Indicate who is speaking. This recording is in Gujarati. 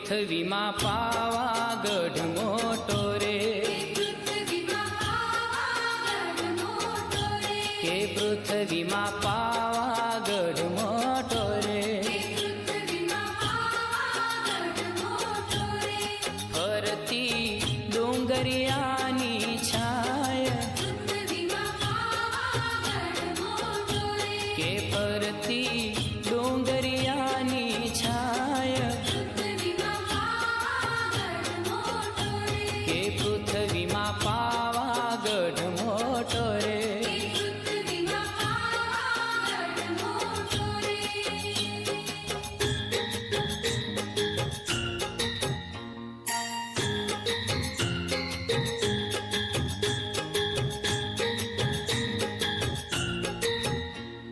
Speaker 1: પૃથ્વીમાં પાવાગઢ મોટો રે, કે પૃથ્વીમાં પાવાગઢ મોટો રે, ફરતી ડુંગરિયાની છાય, કે ફરતી ડુંગરિયા